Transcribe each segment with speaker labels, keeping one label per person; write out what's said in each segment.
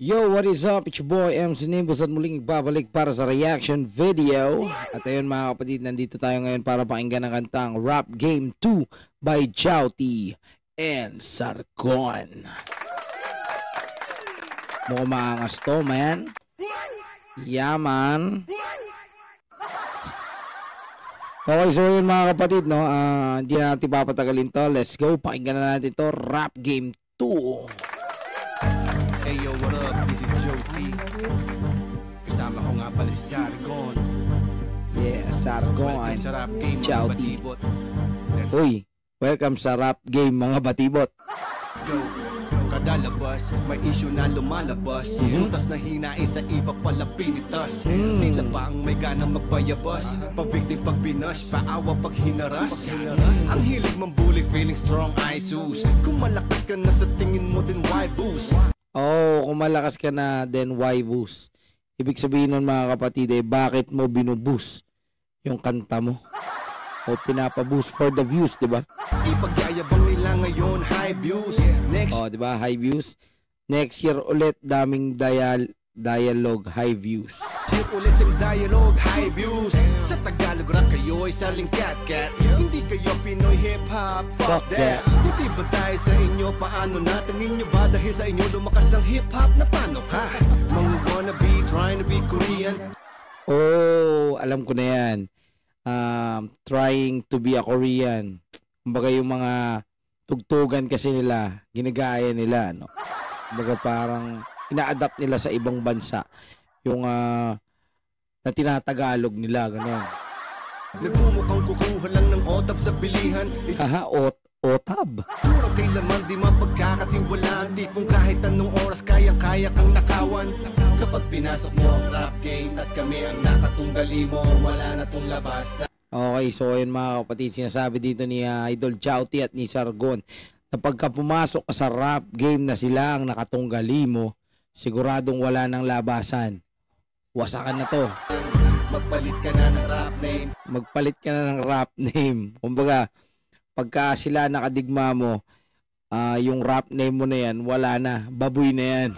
Speaker 1: Yo, what is up? It's your boy MC Nimbus at muling igbabalik para sa reaction video. At ayun mga kapatid, nandito tayo ngayon para pakinggan ang kantang Rap Game 2 by Chowty and Sargon. Mukhang maangas to, man. Yeah, man. Okay, so yun mga kapatid, no? Hindi na natin papatagalin to. Let's go, pakinggan na natin to. Rap Game 2.
Speaker 2: Hey yo, what up? This is Joe T. Kasama ko nga pala si Sargon.
Speaker 1: Yeah, Sargon.
Speaker 2: Welcome sa Rap Game, mga
Speaker 1: Chowty.
Speaker 2: batibot.
Speaker 1: Uy, welcome sa Rap Game, mga batibot.
Speaker 2: Let's go. Kada labas, may issue na lumalabas. Tutas na hinain sa iba pala pinitas. Sila pa ang may ganang magbayabas. Pag-victim pag binash, paawa pag hinaras. Ang hilig mambuli, feeling strong, I sus. Kung malakas ka na sa tingin mo, then why boost?
Speaker 1: Oh, kung malakas ka na, then why boost? Ibig sabihin nun mga kapatid, bakit mo binuboost yung kanta mo? O pinapaboost for the views, diba?
Speaker 2: Ipagyayabang nila ngayon, high views. Next
Speaker 1: Diba? High views. Next year ulit, daming dialogue, high views.
Speaker 2: year ulit sa dialogue, high views. Sa Tagalog rap kayo ay saling cat-cat. Hindi kayo Pinoy hip-hop, fuck that. Kung di ba tayo sa inyo, paano na? Tingin nyo ba dahil sa inyo lumakas ang hip-hop? Na paano ka? Mga wannabe, trying to be Korean.
Speaker 1: Oh, alam ko na yan. Trying to be a Korean. Kumbaga yung mga tugtugan kasi nila, ginagaya nila, no? Kumbaga parang ina-adapt nila sa ibang bansa yung na tinatagalog nila, gano'n.
Speaker 2: Nagmumukhang kukuha lang ng otab sa bilihan.
Speaker 1: Haha, otab.
Speaker 2: Surang kay laman di mapagkakatiwalaan. Tipong kahit anong oras kayang-kaya kang nakawan. Kapag pinasok mo ang rap game at kami ang nakatunggali mo, wala na tong labasan.
Speaker 1: Okay, so ayun mga kapatid, sinasabi dito ni Idol Chowty at ni Sargon na pagka pumasok ka sa rap game na sila ang nakatunggali mo, siguradong wala nang labasan. Wasakan na to.
Speaker 2: Magpalit ka na ng rap name.
Speaker 1: Magpalit ka na ng rap name. Kumbaga, pagka sila nakadigma mo, yung rap name mo na yan, wala na. Baboy na yan.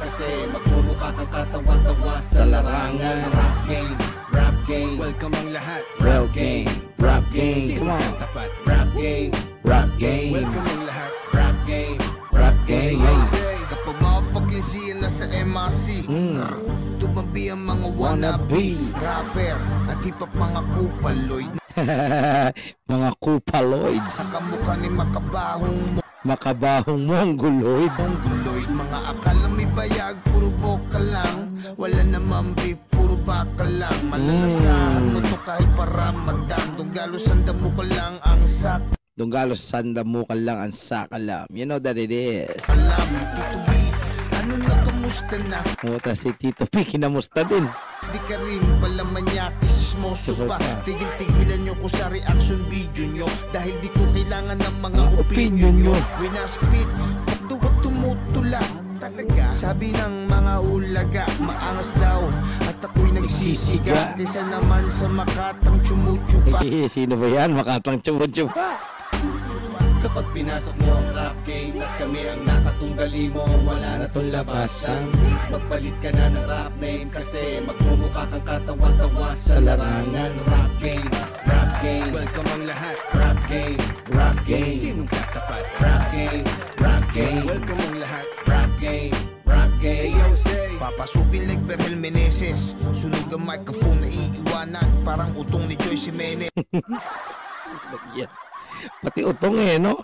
Speaker 2: Kasi magmumukha kang katawa-tawa sa larangan. Rap game, rap game. Welcome ang lahat.
Speaker 1: Rap game, rap game.
Speaker 2: Sino
Speaker 1: Come on.
Speaker 2: ang tapat? Rap game,
Speaker 1: Rap game.
Speaker 2: welcome ang lahat. Rap game,
Speaker 1: Rap game.
Speaker 3: Kapag mga fucking siya na sa MRC, tumabi ang mga wannabe rapper at hip hop mga kupaloid.
Speaker 1: Mga kupaloids.
Speaker 3: Nakamukha ni
Speaker 1: Makabahong mongoloid.
Speaker 3: mongoloid. Mga akala may bayag, puro boka lang. Wala naman beef, puro baka lang. Malalasahan mo to kahit pa Ramadan. Dunggalo sanda mo ka lang ang sak.
Speaker 1: Dunggalos sanda mo ka lang ang sakalam. You know that it is.
Speaker 3: Alam, Tito B, ano na kamusta na?
Speaker 1: Muta si Tito P, kinamusta din.
Speaker 3: Di ka rin pala manyakis, smoso pa. Tigil-tigilan nyo ko sa reaction video nyo. Dahil di ko kailangan ng mga opinion nyo. Winaspit, pagduwag tumutula. Talaga, sabi ng mga ulaga, maangas daw at ako'y nagsisiga. Kaysa naman sa makatang chumuchupa.
Speaker 1: Sino ba yan? Makatang chupa-chupa.
Speaker 2: kapag pinasok mo ang rap game at kami ang nakatunggali mo, wala na tong labasan. Magpalit ka na ng rap name kasi magmumukha kang katawa-tawa sa larangan. Rap game, rap game. Welcome ang lahat. Rap game, rap game. Sinong katapat? Rap game, rap game. Welcome ang lahat. Rap game, rap game. Yo, say
Speaker 3: Papasukin like Berhel Meneses. Sunog ang microphone na iiwanan, parang utong ni Joyce Jimenez.
Speaker 1: Yeah. Pati utong no?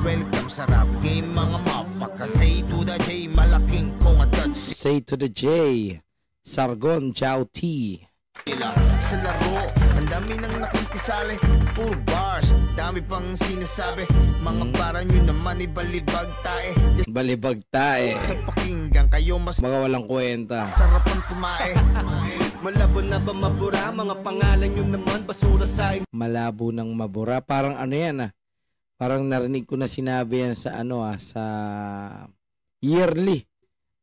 Speaker 3: Welcome sa rap game mga motherfucker. Say to the J, malaking kong at
Speaker 1: Say to the J, Sargon Chowty.
Speaker 3: sa laro, ang dami nang nakikisali. Puro bars, dami pang sinasabi. Mga para nyo naman ibalibag tae.
Speaker 1: Balibag tae.
Speaker 3: Sa pakinggan kayo mas
Speaker 1: Mga walang kwenta.
Speaker 3: sarap ang tumae.
Speaker 2: malabo na ba mabura? Mga pangalan yun naman basura sa
Speaker 1: Malabo ng mabura. Parang ano yan Parang narinig ko na sinabi yan sa sa yearly.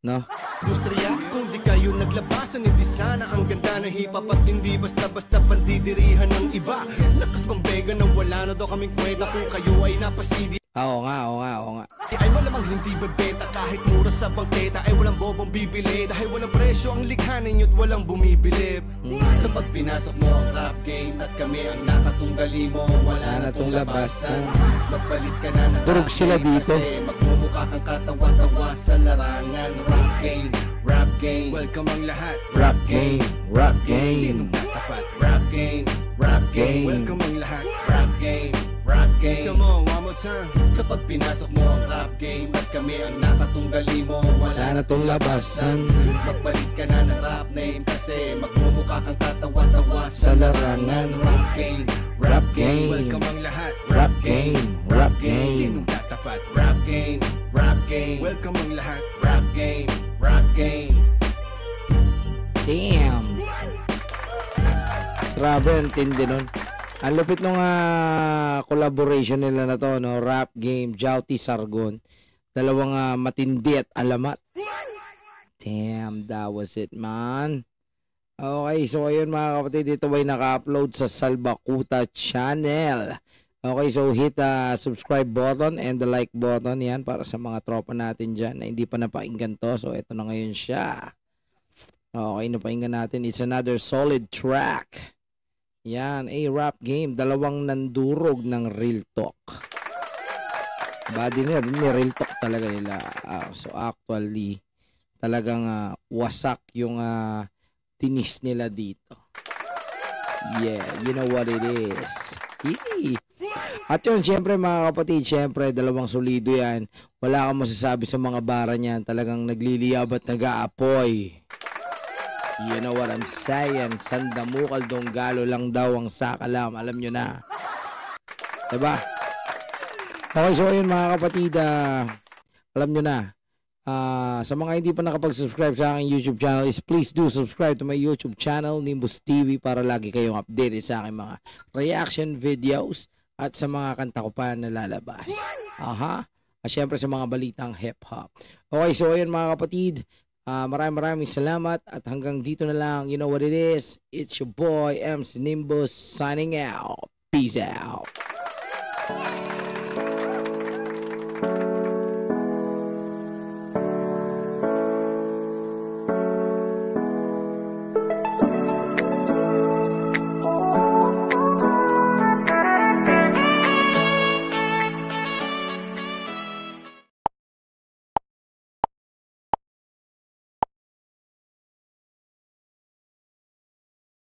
Speaker 1: No?
Speaker 2: industriya. Kung di kayo naglabasan, hindi sana ang ganda ng hip-hop at hindi basta-basta pandidirihan ng iba. Lakas pang bega na wala na daw kaming kwenta kung kayo ay napasidi.
Speaker 1: Oo nga.
Speaker 2: ay malamang hindi bebenta kahit mura sa bangketa ay walang bobong bibili dahil walang presyo ang likha ninyo't walang bumibili. Kapag pinasok mo ang rap game at kami ang nakatunggali mo, wala na tong labasan. Magpalit ka na ng
Speaker 1: Durog
Speaker 2: rap
Speaker 1: sila
Speaker 2: game
Speaker 1: dito.
Speaker 2: kasi magmumukha kang katawa-tawa sa larangan. Rap game, rap game, welcome ang lahat.
Speaker 1: Rap game, rap
Speaker 2: Sinong
Speaker 1: game.
Speaker 2: tatapat? Rap game, rap game, welcome ang lahat. Rap game, rap game. Come on, one more time. Kapag pinasok mo ang rap game at kami ang nakatunggali mo, wala na tong labasan. Magpalit ka na ng rap name kasi magmumukha kang katawa-tawa sa larangan. Rap game, rap game, welcome ang lahat.
Speaker 1: Rap game, rap game.
Speaker 2: Sinong tatapat? Rap game, rap game, welcome ang lahat. Rap game, rap game.
Speaker 1: Damn. Grabe, ang tindi nun. Ang lupit nung collaboration nila na to, no? Rap game, Jouty Sargon. Dalawang matindi at alamat. Damn, that was it, man. Okay, so ayun mga kapatid, ito ay naka-upload sa Salbakuta channel. Okay, so hit the subscribe button and the like button yan para sa mga tropa natin dyan na hindi pa napakinggan to. So ito na ngayon siya. Okay, napakinggan natin. It's another solid track. Yan, rap game. Dalawang nandurog ng real talk. Body nila, real talk talaga nila. So actually, talagang wasak yung tinis nila dito. Yeah, you know what it is. Yee. At yun, syempre mga kapatid, syempre dalawang solido yan. Wala kang masasabi sa mga bara niyan. Talagang nagliliyab at nag-aapoy. You know what I'm saying? Sandamukal donggalo lang daw ang sakalam. Alam nyo na. Diba? Okay, so ayun mga kapatid, alam nyo na. Sa mga hindi pa nakapag-subscribe sa aking YouTube channel is please do subscribe to my YouTube channel, Nimbus TV, para lagi kayong updated sa aking mga reaction videos at sa mga kanta ko pa na lalabas. At syempre sa mga balitang hip-hop. Okay, so ayun mga kapatid, maraming salamat at hanggang dito na lang. You know what it is? It's your boy MC Nimbus signing out. Peace out.